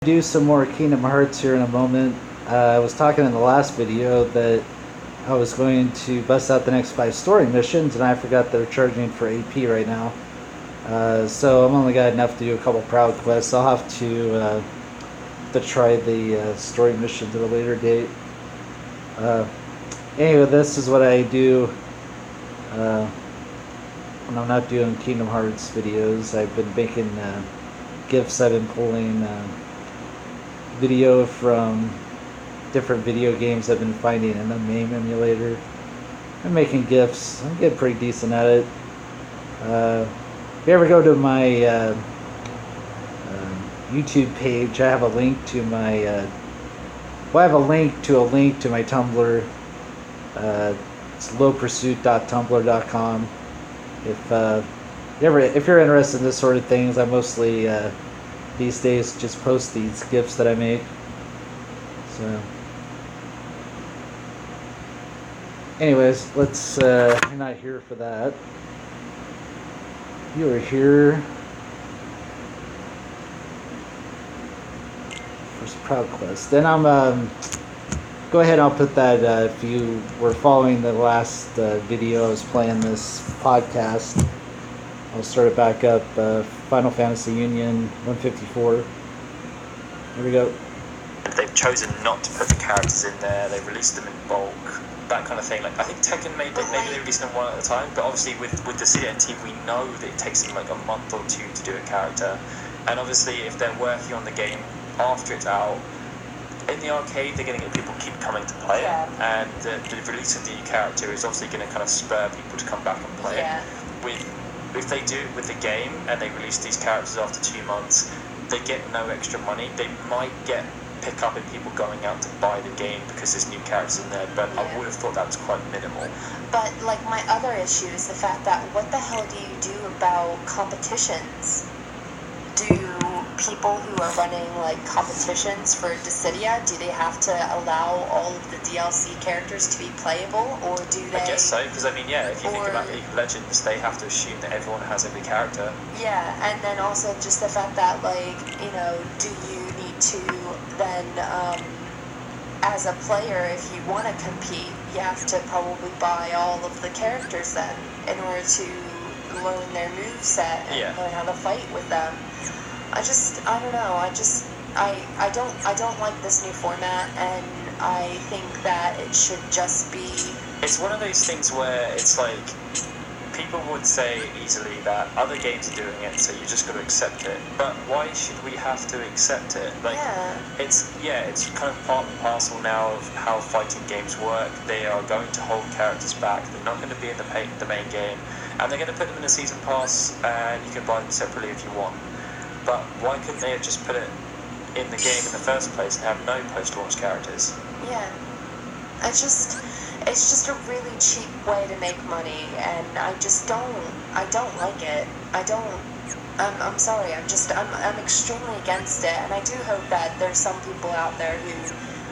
Do some more Kingdom Hearts here in a moment. I was talking in the last video that I was going to bust out the next 5 story missions, and I forgot they're charging for AP right now. So I'm only got enough to do a couple proud quests. I'll have to try the story missions at a later date. Anyway, this is what I do when I'm not doing Kingdom Hearts videos. I've been making GIFs. I've been pulling video from different video games I've been finding in the MAME emulator. I'm making GIFs. I'm getting pretty decent at it. If you ever go to my YouTube page, I have a link to my I have a link to my Tumblr. It's lowpursuit.tumblr.com. If you're interested in this sort of things, I mostly these days just post these GIFs that I make. So anyways, let's you're not here for that. You are here for some Proud Quest. Then I'm go ahead and I'll put that if you were following the last video I was playing this podcast, I'll start it back up. Final Fantasy Union 154. Here we go. They've chosen not to put the characters in there. They released them in bulk, that kind of thing. Like I think Tekken maybe they released them one at a time, but obviously with the CNT we know that it takes them like a month or two to do a character, and obviously if they're working on the game after it's out in the arcade, they're going to get people keep coming to play it, and the release of the new character is obviously going to kind of spur people to come back and play it. If they do it with the game and they release these characters after 2 months, they get no extra money. They might pick up in people going out to buy the game because there's new characters in there, but I would have thought that was quite minimal. But like my other issue is the fact that what the hell do you do about competitions? Do people who are running like competitions for Dissidia, do they have to allow all of the DLC characters to be playable, or do they? I guess so, because I mean, yeah, if you think about League of Legends, they have to assume that everyone has every character. Yeah, and then also just the fact that, like, you know, do you need to then, as a player, if you want to compete, you have to probably buy all of the characters then in order to learn their moveset and learn how to fight with them. I don't know. I don't like this new format, and I think that it should just be. It's one of those things where it's like people would say easily that other games are doing it, so you just got to accept it. But why should we have to accept it? Like, it's kind of part and parcel now of how fighting games work. They are going to hold characters back. They're not going to be in the main game, and they're going to put them in a season pass, and you can buy them separately if you want. But why couldn't they have just put it in the game in the first place and have no post-launch characters? Yeah, it's just a really cheap way to make money, and I don't like it. I'm sorry, I'm extremely against it, and I do hope that there's some people out there who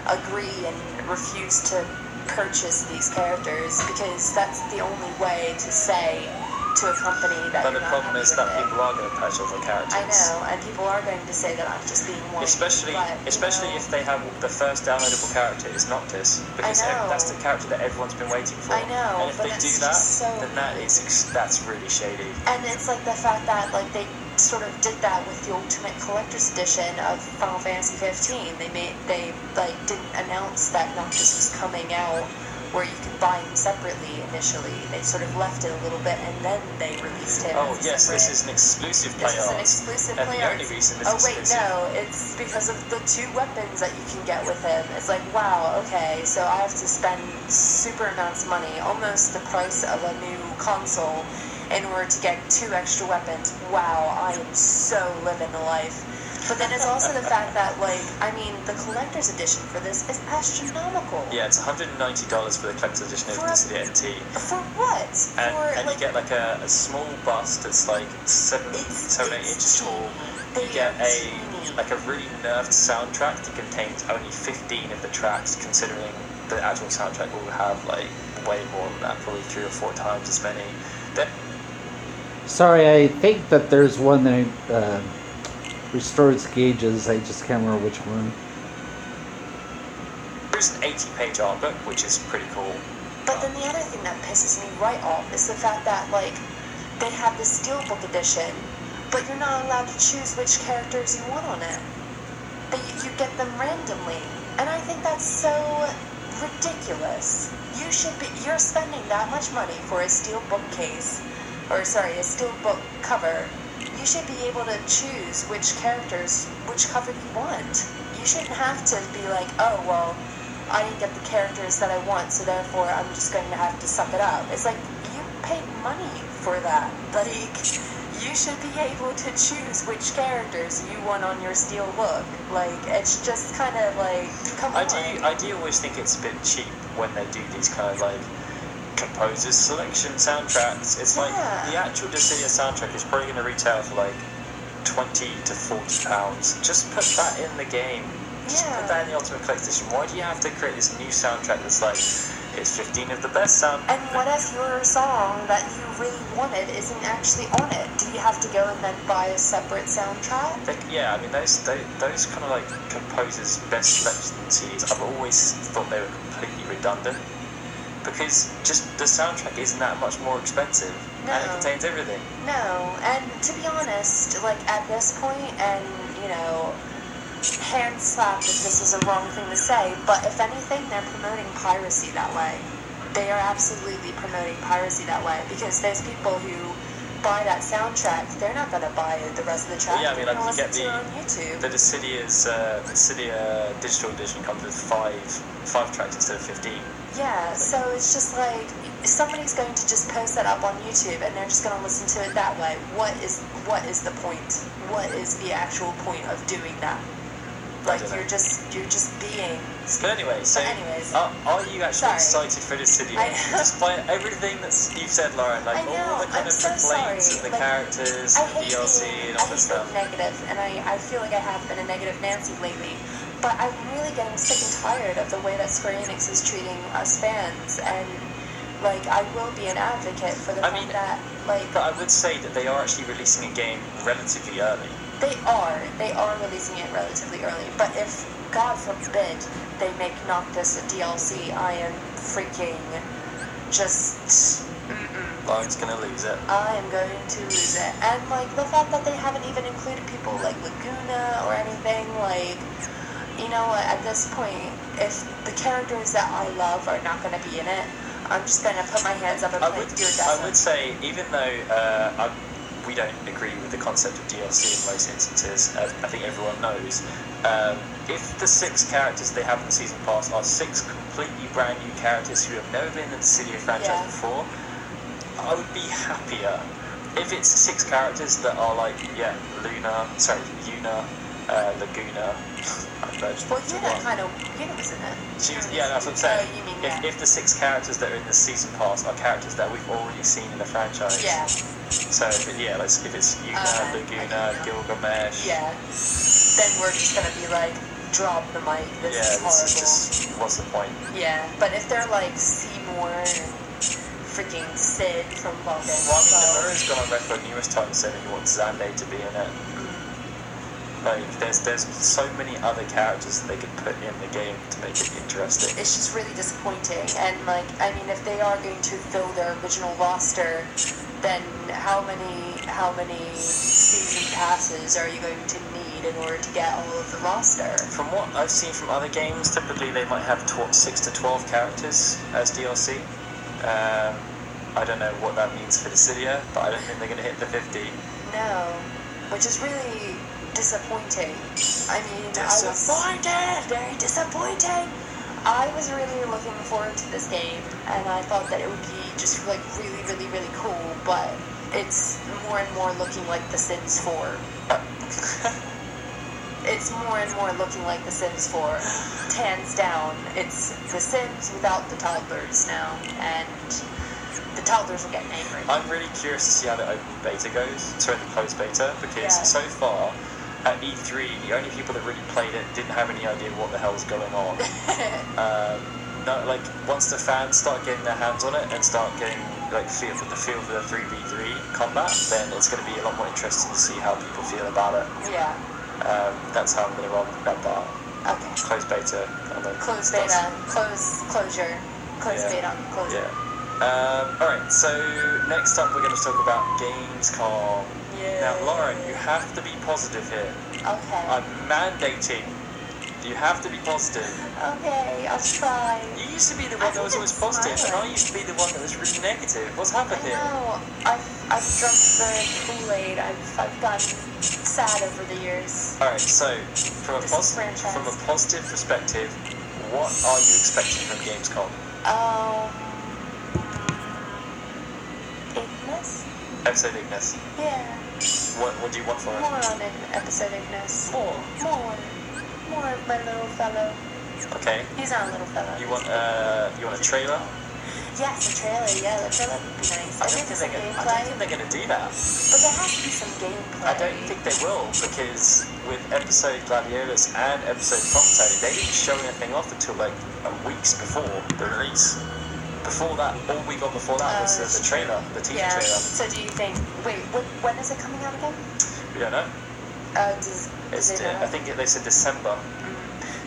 agree and refuse to purchase these characters, because that's the only way to say to a company that. But the problem is that people are going to purchase all the characters. I know, and people are going to say that I'm just being whiny. Especially if they have the first downloadable character is Noctis, because that's the character that everyone's been waiting for. I know, and if they do that, then that's really shady. And it's like the fact that like they sort of did that with the Ultimate Collector's Edition of Final Fantasy 15. They didn't announce that Noctis was coming out, where you could buy him separately initially. They sort of left it a little bit, and then they released him. Oh yes, this is an exclusive play art. This is an exclusive play art. And the only reason it's exclusive. No, it's because of the 2 weapons that you can get with him. It's like, wow, okay, so I have to spend super amounts of money, almost the price of a new console, in order to get 2 extra weapons. Wow, I am so living the life. But then it's also the fact that, like, I mean, the collector's edition for this is astronomical. Yeah, it's $190 for the collector's edition of the NT. For what? And you get like a small bust that's like 7 8 inches tall. You get a really nerfed soundtrack that contains only 15 of the tracks, considering the actual soundtrack will have like way more than that, probably 3 or 4 times as many. Sorry, I think that there's one that restores gauges. I just can't remember which one. There's an 80-page art book, which is pretty cool. But then the other thing that pisses me right off is the fact that, like, they have the Steelbook edition, but you're not allowed to choose which characters you want on it. You get them randomly. And I think that's so ridiculous. You're spending that much money for a Steelbook case, a Steelbook cover. You should be able to choose which cover you want. You shouldn't have to be like, oh, well, I didn't get the characters that I want, so therefore I'm just going to have to suck it up. It's like, you paid money for that. Like, you should be able to choose which characters you want on your Steelbook. Like, it's just kind of like, come on. I do always think it's a bit cheap when they do these kind of like composers selection soundtracks. It's like the actual Dissidia soundtrack is probably going to retail for like £20 to £40. Just put that in the game. Just put that in the Ultimate Collector's Edition. Why do you have to create this new soundtrack that's like, it's 15 of the best sound? And what if your song that you really wanted isn't actually on it? Do you have to go and then buy a separate soundtrack? Yeah, I mean, those kind of like composers' best selection CDs, I've always thought they were completely redundant. Because just the soundtrack isn't that much more expensive. No. And it contains everything. No, and to be honest, like at this point, and you know, hand slapped if this is a wrong thing to say, but if anything, they're promoting piracy that way. They are absolutely promoting piracy that way, because there's people who buy that soundtrack, they're not going to buy the rest of the track. Yeah, I mean, like you get on YouTube. the Dissidia digital edition comes with five tracks instead of 15. Yeah, so it's just like, somebody's going to just post that up on YouTube and they're just going to listen to it that way. What is the point? What is the actual point of doing that? Like, you're just being... But anyway, are you actually excited for Dissidia? Despite everything that you've said, Lauren, like all the kind of complaints and the characters and the DLC and all this stuff. I hate being negative, and I feel like I have been a negative Nancy lately. But I'm really getting sick and tired of the way that Square Enix is treating us fans, and like, I will be an advocate for the fact that, like... But I would say that they are actually releasing a game relatively early. They are releasing it relatively early, but if, God forbid, they make Noctis a DLC, I am freaking just... Lauren's gonna lose it. I am going to lose it. And, like, the fact that they haven't even included people like Laguna or anything, like... You know what, at this point, if the characters that I love are not going to be in it, I'm just going to put my hands up and do a dozen. I would say, even though we don't agree with the concept of DLC in most instances, as I think everyone knows, if the 6 characters they have in the Season Pass are 6 completely brand new characters who have never been in the Dissidia franchise before, I would be happier. If it's 6 characters that are like, Yuna, Laguna. Well, Yuna was in it. That's what I'm saying. You mean, if the 6 characters that are in the Season Pass are characters that we've already seen in the franchise. Yeah. So, if it's Yuna, Laguna, Gilgamesh. Yeah. Then we're just gonna be like, drop the mic, this is horrible. This is just, what's the point? Yeah, but if they're like Seymour and freaking Sid from Vulcan. Well, I mean, Nomura's gone on record numerous times saying that he wants Xande to be in it. Like, there's so many other characters that they could put in the game to make it interesting. It's just really disappointing, and like, I mean, if they are going to fill their original roster, then how many season passes are you going to need in order to get all of the roster? From what I've seen from other games, typically they might have 6 to 12 characters as DLC. I don't know what that means for Dissidia, but I don't think they're going to hit the 50. No, which is really disappointing. I mean, very disappointing. I was really looking forward to this game, and I thought that it would be just like really, really, really cool, but it's more and more looking like The Sims 4. It's more and more looking like The Sims 4. Hands down, it's The Sims without the toddlers now, and the toddlers are getting angry. I'm really curious to see how the open beta goes, the closed beta, because so far, at E3, the only people that really played it didn't have any idea what the hell's going on. Once the fans start getting their hands on it and start getting the feel for the 3v3 combat, then it's going to be a lot more interesting to see how people feel about it. Yeah. That's how I'm going to roll that bar. Okay. Closed beta. And then Closed starts. beta. Closure. Closed Yeah. beta. Closure. Yeah. Alright, so next up we're going to talk about Gamescom. Yeah. Now, Lauren, you have to be positive here. Okay. I'm mandating. You have to be positive. Okay, I'll try. You used to be the one that was always positive, and I used to be the one that was really negative. What's happened I here? know. I've drunk the Kool-Aid. I've gotten sad over the years. Alright, so from a Disenfranchised. positive perspective, what are you expecting from Gamescom? Ignis? Episode Ignis. Yeah. What do you want for it? More on an episode Ignis. More. More of my little fellow. Okay. He's not a little fellow. You want a trailer? Yes, a trailer. Yeah, the trailer would be nice. I don't think they're gonna do that. But there has to be some gameplay. I don't think they will, because with episode Gladiolus and episode Prompto, they didn't show anything off until like weeks before the release. Before that, all we got before that was the trailer, the teaser trailer. So do you think? Wait, when is it coming out again? We don't know. Does it know? I think they said December.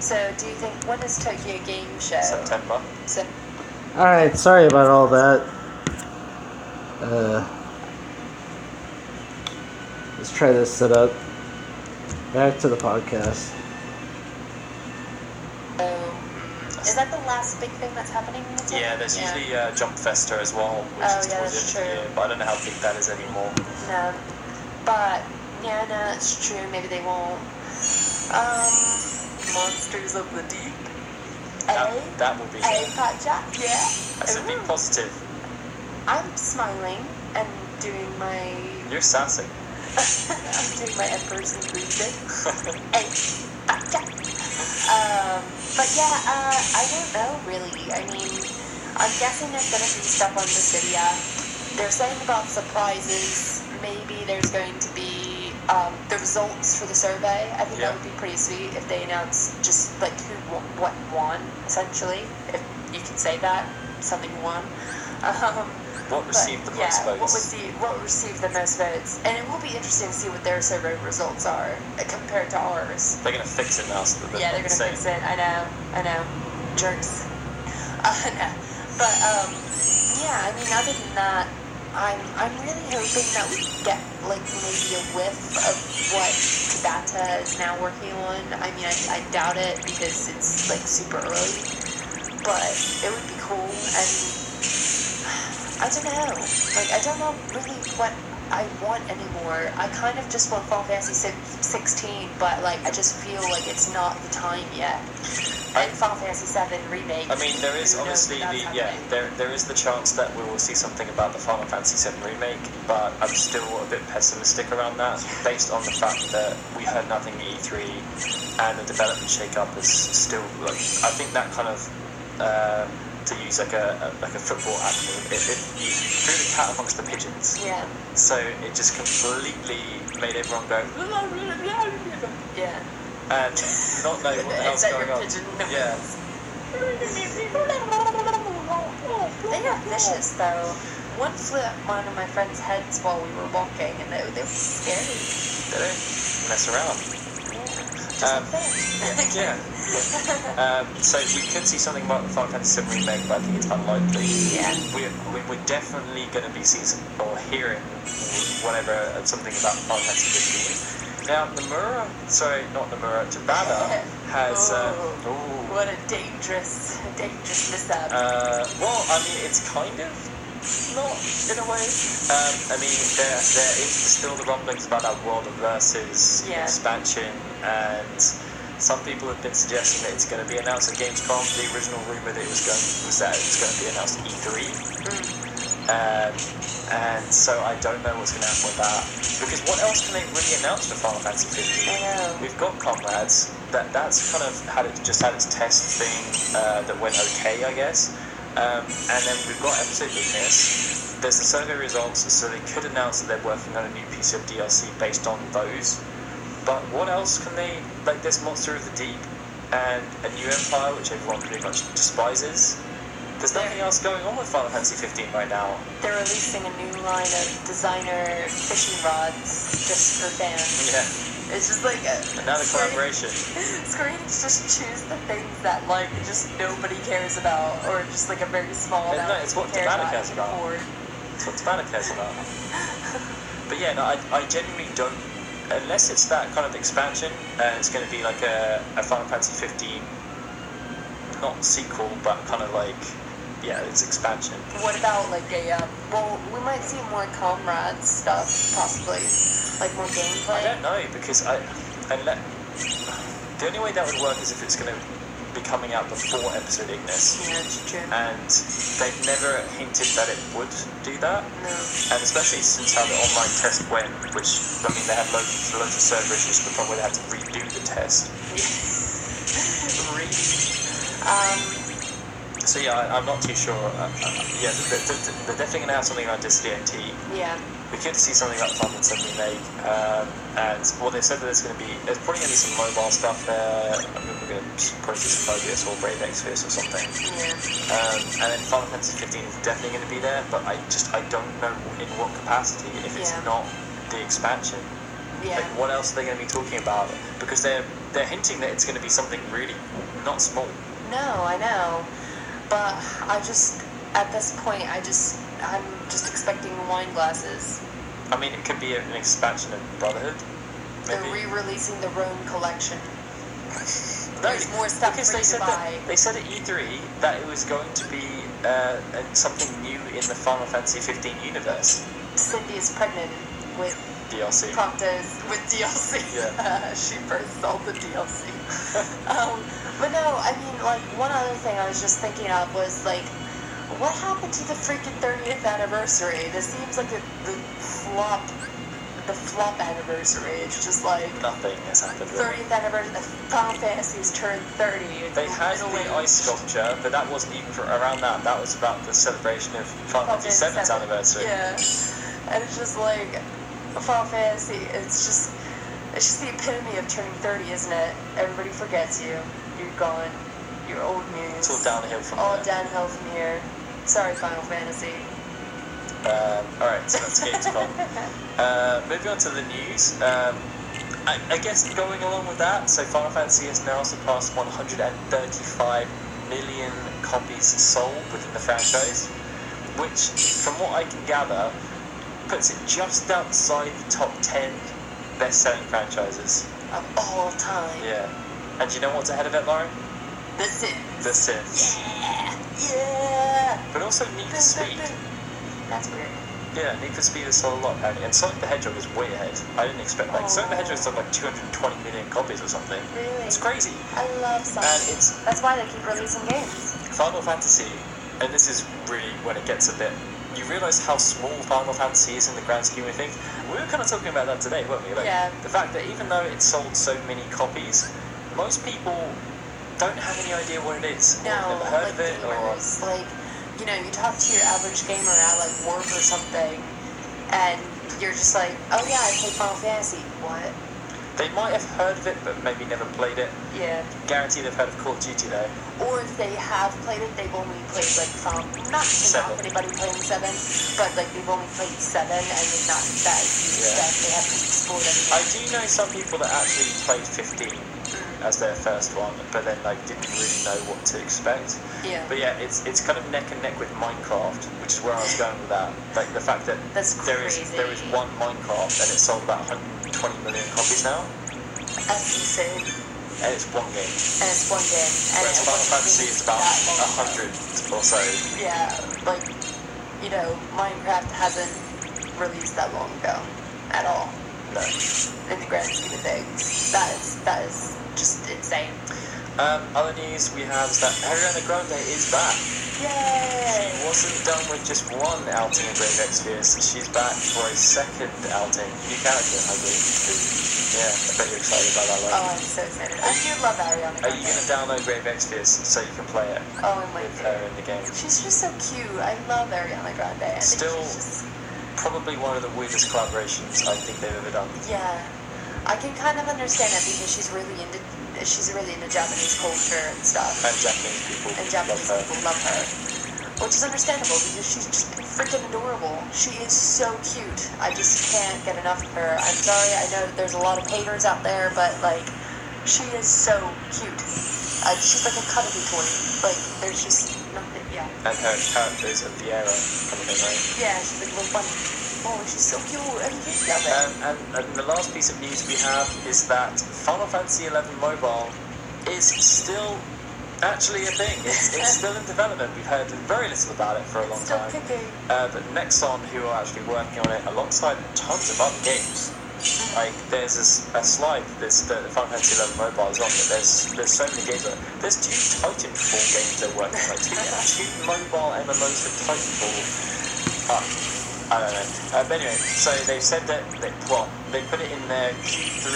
So do you think, when is Tokyo Game Show? September. Alright, sorry about all that. Let's try this setup. Back to the podcast. Is that the last big thing that's happening? Yeah, there's usually Jump Festa as well, which is towards the end of the year, but I don't know how big that is anymore. No, but yeah, no, it's true. Maybe they won't. Monsters of the Deep. That will be there. Pacha. Yeah. I said be positive. I'm smiling and doing my. You're sassy. I'm doing my Emperor's New Groove bit. Pacha. But yeah, I don't know really. I mean, I'm guessing there's gonna be stuff on the Cydia. They're saying about surprises. Maybe there's going to be the results for the survey. I think that would be pretty sweet if they announce just like what won, essentially. If you can say that, something won. What received the most votes? What received the most votes? And it will be interesting to see what their survey results are compared to ours. They're gonna fix it now, so that they're gonna fix it. I know, jerks. No. But yeah, I mean, other than that, I'm really hoping that we get like maybe a whiff of what Tabata is now working on. I mean, I doubt it because it's like super early, but it would be cool. And I don't know, like I don't know really what I want anymore. I kind of just want Final Fantasy 16, but like I just feel like it's not the time yet. And Final Fantasy 7 remake. I mean, there is obviously there is the chance that we will see something about the Final Fantasy 7 remake, but I'm still a bit pessimistic around that, based on the fact that we heard nothing at E3, and the development shake-up is still like, I think that kind of to use like a football acronym, you threw the cat amongst the pigeons. Yeah. So it just completely made everyone go. Yeah. And not know what the hell's going on. Yeah. They are vicious though. One flew at one of my friend's heads while we were walking, and they were scary. They don't mess around. Yeah. So we could see something about the Final Fantasy VII remake, but I think it's unlikely. Yeah. We're definitely going to be seeing or hearing something about Final Fantasy 15. Now, Tabata has. What a dangerous mishap. Well, I mean, it's kind of not in a way. I mean, there is still the rumblings about that World of Versus expansion, and some people have been suggesting that it's going to be announced at Gamescom. The original rumor that was that it was going to be announced at E3. And so I don't know what's going to happen with that, because what else can they really announce for Final Fantasy 15? I know. We've got Comrades. That's kind of had its test thing that went okay, I guess. And then we've got Episode Ignis. There's the survey results, so they could announce that they're working on a new piece of DLC based on those. But what else can they, like this Monster of the Deep and a new Empire, which everyone pretty much despises. There's nothing else going on with Final Fantasy 15 right now. They're releasing a new line of designer fishing rods just for fans. Yeah. It's just like Another collaboration. Square Enix just choose the things that like just nobody cares about, or just like a very small amount. No, it's what Tabata cares about. It's what Tabata cares about. But yeah, no, I genuinely don't. Unless it's that kind of expansion, it's going to be like a Final Fantasy 15, not sequel, but kind of like, yeah, it's expansion. What about like well, we might see more comrade stuff, possibly, like more gameplay. I don't know, because the only way that would work is if it's going to be coming out before Episode Ignis. Yeah, it's true. And they've never hinted that it would do that. No. And especially since how the online test went, which, I mean, they had loads of server issues to the point where they had to redo the test. So yeah, I'm not too sure. Yeah, they're definitely going to have something around DisDNT. Yeah. We could see something like Final Fantasy remake, and well, they said that there's probably going to be some mobile stuff there. I mean, we're going to probably see some Mobius or Brave Exvius or something. Yeah. And then Final Fantasy 15 is definitely going to be there, but I don't know in what capacity if it's not the expansion. Yeah. Like, what else are they going to be talking about? Because they're hinting that it's going to be something really not small. No, I know, but at this point, I'm just expecting wine glasses. I mean, it could be an expansion of Brotherhood. Maybe. They're re-releasing the Rome collection. No, There's more stuff because for you to buy. They said at E3 that it was going to be something new in the Final Fantasy 15 universe. Cindy is pregnant with DLC. Proctor's with DLC. Yeah. She first sold the DLC. But no, I mean, like, one other thing I was just thinking of was, like, what happened to the freaking 30th anniversary? This seems like the flop anniversary. It's just like Nothing has happened. 30th anniversary. The Final Fantasy's turned 30. They had the ice sculpture, but that wasn't even around that. That was about the celebration of Final Fantasy 7's anniversary. Yeah, and it's just like Final Fantasy. It's just the epitome of turning 30, isn't it? Everybody forgets you. You're gone. You're old news. It's all downhill from all there. downhill from here. Sorry, Final Fantasy. Alright, so that's Gamescom. Moving on to the news. I guess going along with that, so Final Fantasy has now surpassed 135 million copies sold within the franchise, which, from what I can gather, puts it just outside the top 10 best-selling franchises. Of all time. Yeah. And do you know what's ahead of it, Lauren? The Sims. The Sims. Yeah! But also Need for Speed. That's weird. Yeah, Need for Speed has sold a lot apparently, and Sonic the Hedgehog is way ahead. I didn't expect Sonic the Hedgehog sold like 220 million copies or something. Really? It's crazy. I love Sonic. And that's why they keep releasing games. Final Fantasy, and this is really when it gets a bit. You realise how small Final Fantasy is in the grand scheme of things. We were kind of talking about that today, weren't we? Like, yeah. The fact that even though it sold so many copies, most people don't have any idea what it is. No, or never heard of it, gamers, or you talk to your average gamer at like work or something, and you're just like, oh yeah, I play Final Fantasy. What? they might have heard of it, but maybe never played it. Yeah. Guaranteed they've heard of Call of Duty though. Or if they have played it, they've only played like not to knock anybody playing 7, but like they've only played 7 and they've not that they haven't explored anything. I do know some people that actually played 15 as their first one, but then like didn't really know what to expect. Yeah. But yeah, it's kind of neck and neck with Minecraft, which is where I was going with that. Like the fact that there is one Minecraft and it sold about 120 million copies now. That's insane. And it's one game. And it's one game. And whereas Final Fantasy is about 100 or so. Yeah, like, Minecraft hasn't released that long ago at all. No. In the grand scheme of things. That is just insane. Other news we have is that Ariana Grande is back. Yay! She wasn't done with just one outing in Brave Exvius. She's back for a second outing. New character, I believe. Yeah, I bet you're excited about that, right? Oh, I'm so excited. I do love Ariana Grande. Are you going to download Brave Exvius so you can play it? Oh, I'm with her in the game. She's just so cute. I love Ariana Grande. Still, probably one of the weirdest collaborations I think they've ever done. Yeah. I can kind of understand it because she's really into Japanese culture and stuff. And Japanese people love her. which is understandable because she's just freaking adorable. She is so cute. I just can't get enough of her. I'm sorry, I know that there's a lot of haters out there, but like, she is so cute. She's like a cuddly toy. Like, there's just nothing, yeah. And her character is a Viera kind of thing, right? Yeah, she's like a little bunny. Oh, she's so cute. I love it. And the last piece of news we have is that Final Fantasy XI Mobile is still actually a thing. It's still in development. We've heard very little about it for a long Still time. kicking. But Nexon, who are actually working on it alongside tons of other games. Like, there's a slide that's the Final Fantasy XI Mobile is on, but there's so many games on it. There's 2 Titanfall games they're working on, like two mobile MMOs for Titanfall. I don't know. But anyway, so they've said that they put it in their Q3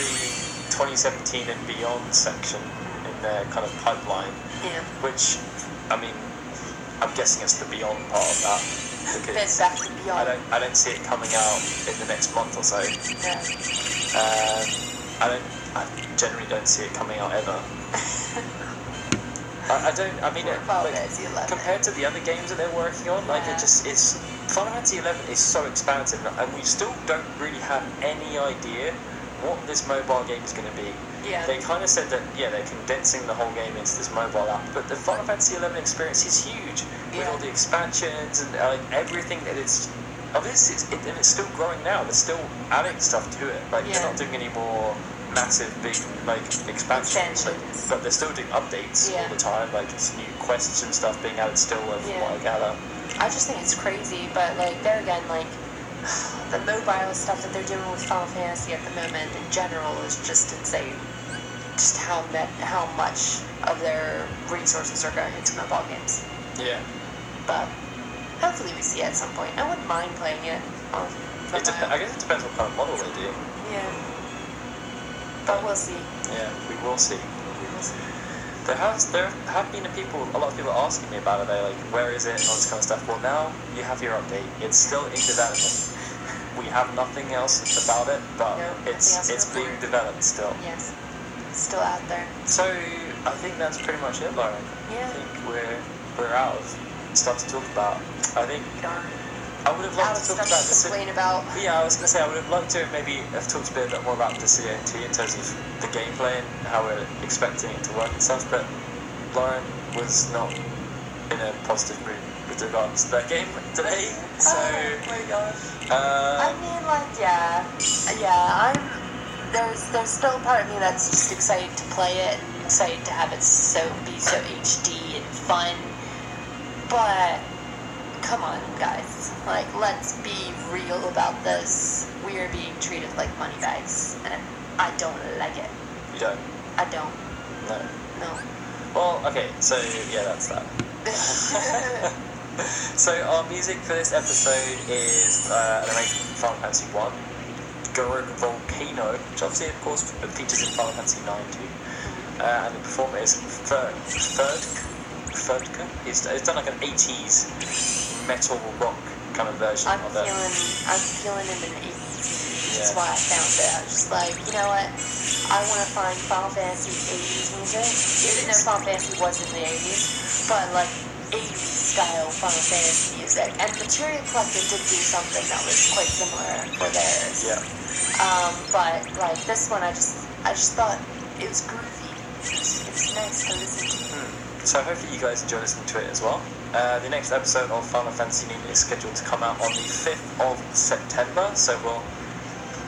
2017 and beyond section in their kind of pipeline. Yeah. Which, I mean, I'm guessing it's the beyond part of that. It's definitely beyond. I don't see it coming out in the next month or so. Yeah. I generally don't see it coming out ever. I mean, compared to the other games that they're working on, like, it's Final Fantasy XI is so expansive, and we still don't really have any idea what this mobile game is going to be. Yeah. They kind of said that, they're condensing the whole game into this mobile app, but the Final Fantasy XI experience is huge, with all the expansions and everything that it's... Obviously, it's still growing now. They're still adding stuff to it. Like, they're not doing any more massive, big, like, expansions. But they're still doing updates all the time. Like, it's new quests and stuff being added still, from what I gather. I just think it's crazy, but, like, there again, like, the mobile stuff that they're doing with Final Fantasy at the moment in general is just insane. Just how much of their resources are going into mobile games. Yeah. But hopefully we see it at some point. I wouldn't mind playing it on mobile. I guess it depends what kind of model they do. Yeah. But we'll see. Yeah, we will see. There have been a lot of people asking me about it. They're like, where is it and all this kind of stuff. Well, now you have your update. It's still in development. We have nothing else about it, but it's being developed still. Yes. Still out there. So I think that's pretty much it, Lauren. Yeah. I think we're out of stuff to talk about. I think I would have liked to talk about this. Yeah, I was going to say I would have liked to maybe have talked a bit more about the CNT in terms of the gameplay and how we're expecting it to work and stuff, but Lauren was not in a positive mood with regards to that game today, so... Oh my gosh. I mean, like, there's still a part of me that's just excited to play it and excited to have it be so HD and fun, but... Come on, guys. Like, let's be real about this. We are being treated like money bags, and I don't like it. You don't? I don't. No. Well, okay, so, that's that. So, our music for this episode is an arrangement from Final Fantasy 1, Gurren Volcano, which obviously, of course, features in Final Fantasy 9 too. And the performer is Ferdke. It's done like an 80s metal rock kind of version of it. I'm feeling in the 80s, which is why I found it. I was just like, you know what? I want to find Final Fantasy 80s music, even though Final Fantasy was in the 80s, but like 80s style Final Fantasy music. And Materia Collective did do something that was quite similar for theirs. Yeah. But like this one, I just thought it was groovy. It was nice to listen to. So hopefully you guys enjoy listening to it as well. The next episode of Final Fantasy News is scheduled to come out on the 5th of September, so we'll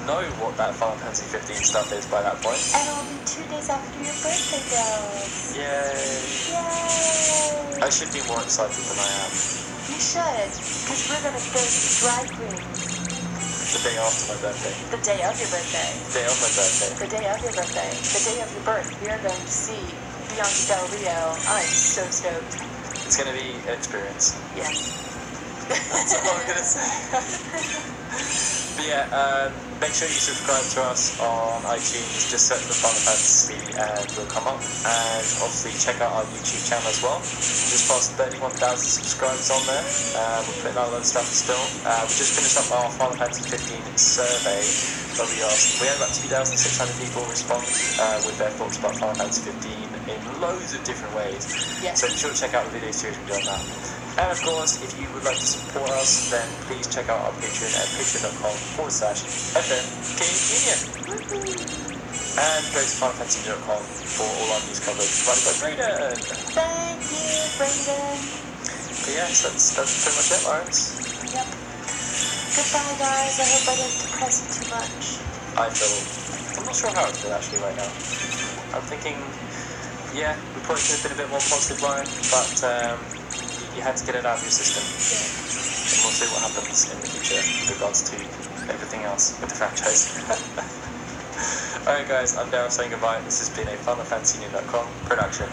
know what that Final Fantasy 15 stuff is by that point. And it'll be 2 days after your birthday, girls. Yay! I should be more excited than I am. You should, because we're going to go to drag queens. The day after my birthday. The day of your birthday. The day of my birthday. The day of your birthday. The day of your birth. We are going to see Bianca Del Rio. I'm so stoked. It's going to be an experience. Yes. That's all I'm going to say. But make sure you subscribe to us on iTunes. Just search for Final Fantasy and we'll come up. And obviously check out our YouTube channel as well. We just passed 31,000 subscribers on there. We're putting out a lot of stuff still. We just finished up our Final Fantasy 15 survey. Where we had about 2,600 people respond with their thoughts about Final Fantasy 15 in loads of different ways. Yes. So be sure to check out the video series we've done that. And of course, if you would like to support us, then please check out our Patreon at patreon.com/FMKunion. And go to FinalFantasy.com for all our news coverage provided by Brayden. Thank you, Brayden. But yes, that's pretty much it, Lawrence. Yep. Goodbye, guys. I hope I didn't depress you too much. I'm not sure how I feel actually right now. I'm thinking, yeah, we probably could have been a bit more positive, Lauren, but you had to get it out of your system. Yeah. And we'll see what happens in the future with regards to everything else with the franchise. Alright guys, I'm Daryl saying goodbye. This has been a FinalFantasyUnion.com production.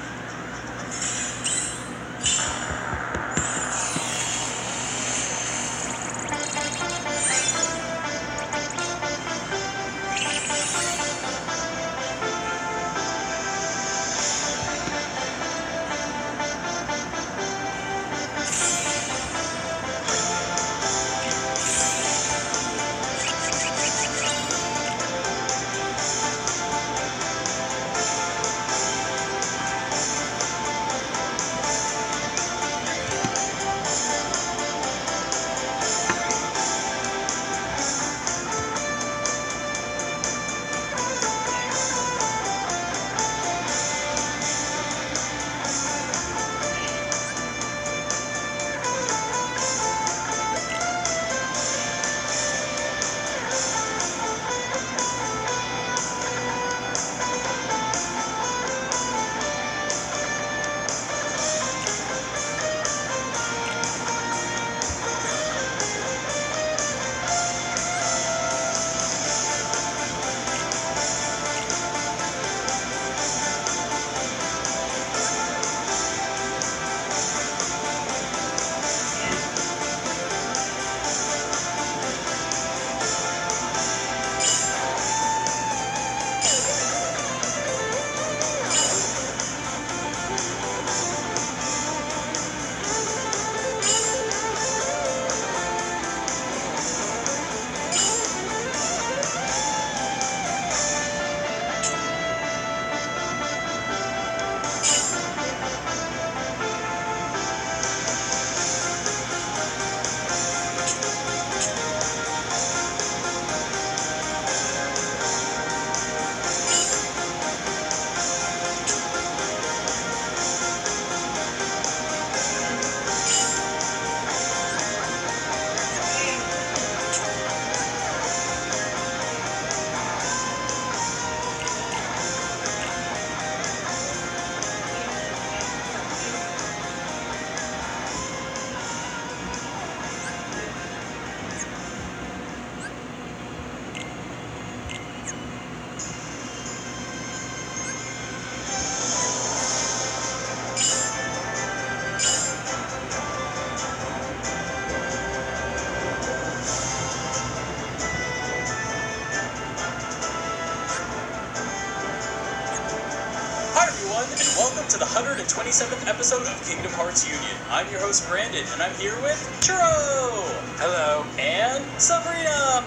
And welcome to the 127th episode of Kingdom Hearts Union. I'm your host, Brandon, and I'm here with Churro! Hello. And Sabrina!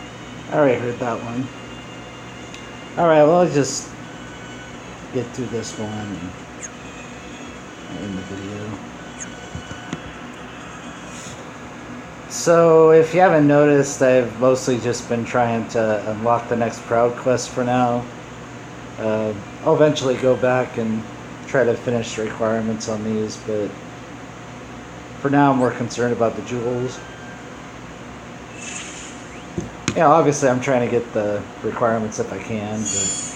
I already heard that one. Alright, well, I'll just get through this one and end the video. So, if you haven't noticed, I've mostly just been trying to unlock the next Proud quest for now. I'll eventually go back and try to finish the requirements on these, but for now I'm more concerned about the jewels. Yeah, obviously I'm trying to get the requirements if I can, but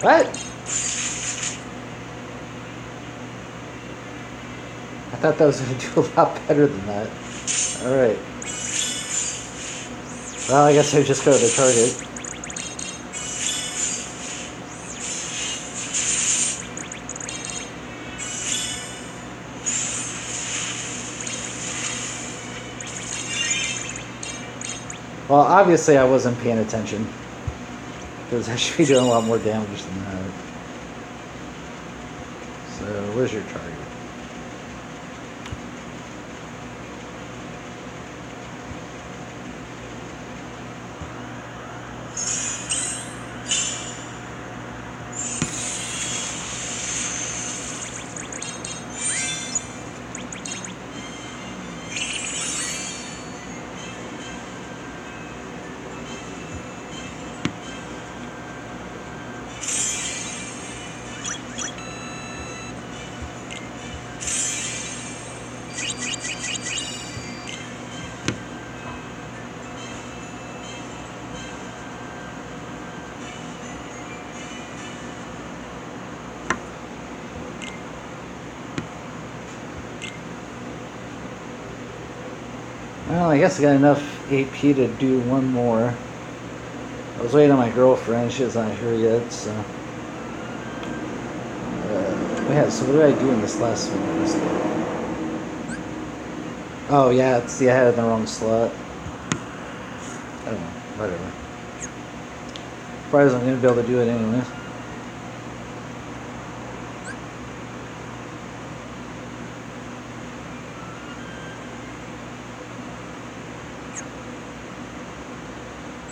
what? I thought that was going to do a lot better than that. Alright. Well, I guess I just go to the target. Well, obviously I wasn't paying attention. Because I should be doing a lot more damage than that. So, where's your target? Well, I guess I got enough AP to do one more. I was waiting on my girlfriend. She's not here yet, so... yeah, so what did I do in this last one? Oh, yeah, I had it in the wrong slot. I don't know, whatever. Probably wasn't going to be able to do it anyway.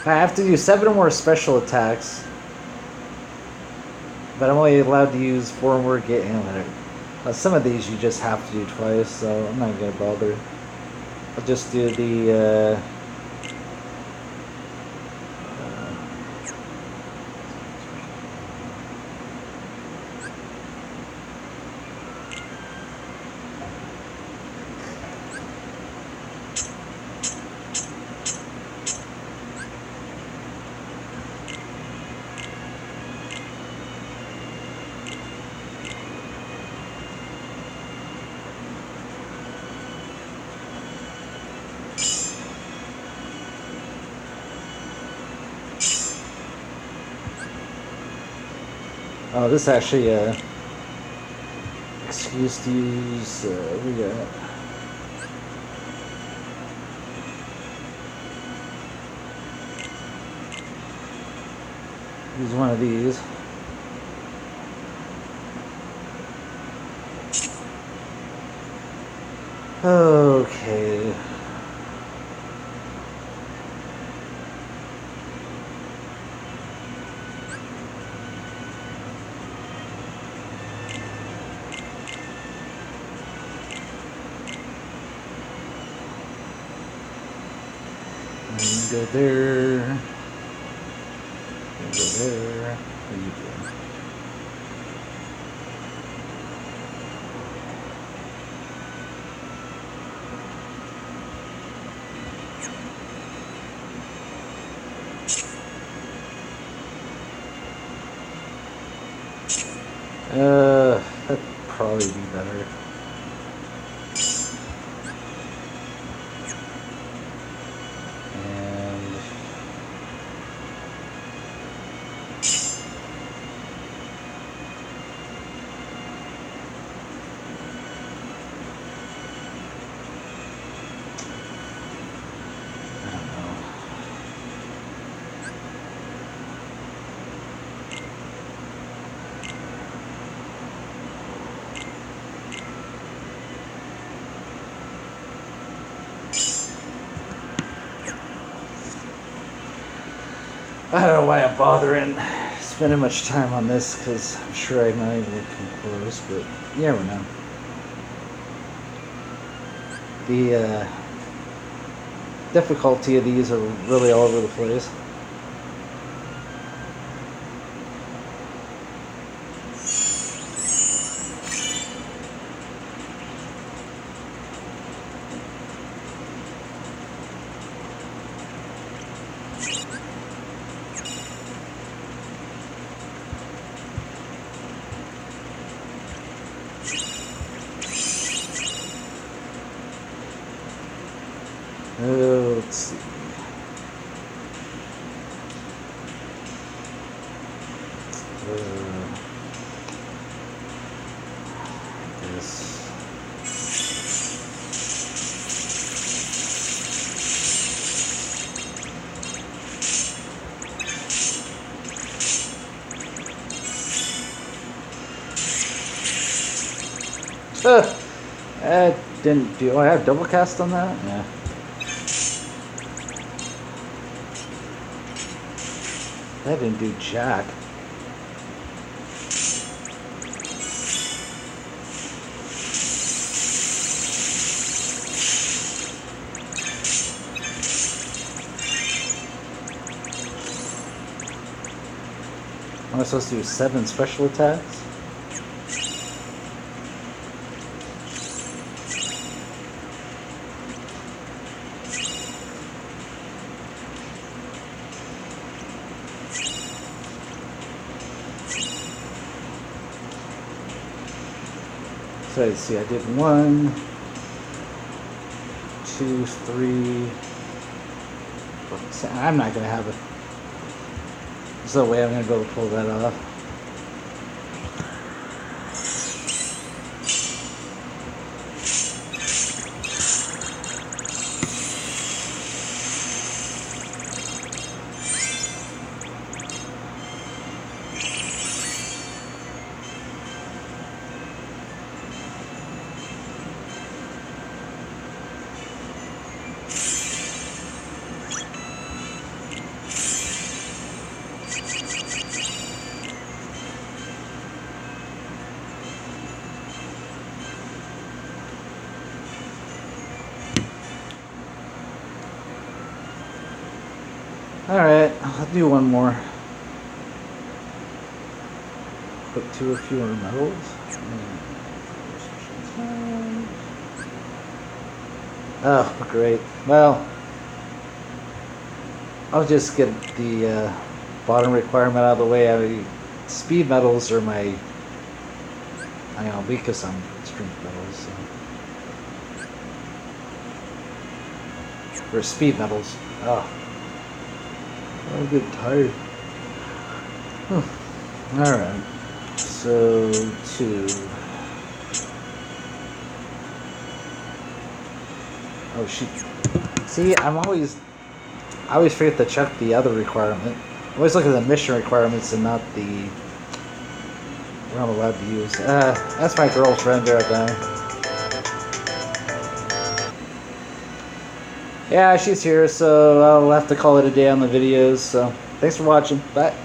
I have to do 7 or more special attacks, but I'm only allowed to use 4 more get in. Some of these you just have to do twice, so I'm not gonna bother. I'll just do the oh, this actually excuse to use we got use one of these. Okay. Go there. Go there. What are you doing? That'd probably be better. I don't know why I'm bothering spending much time on this, because I'm sure I'm not even come close, but you never know. The difficulty of these are really all over the place. Let's see. This. That didn't do. Oh, I have double cast on that? Yeah. That didn't do jack. Am I supposed to do 7 special attacks? So let's see, I did 1, 2, 3. I'm not gonna have it. There's no way I'm gonna be able to pull that off. Alright, I'll do one more. Put 2 or fewer medals. Oh, great. Well, I'll just get the bottom requirement out of the way. I mean, speed medals are my, I know, weakest on strength medals. So. Or speed medals. Oh. I'm getting tired. Alright. So, 2. Oh, shoot. See, I always forget to check the other requirement. I always look at the mission requirements and not the... what I'm allowed to use. That's my girlfriend right there. Yeah, she's here, so I'll have to call it a day on the videos. So, thanks for watching. Bye.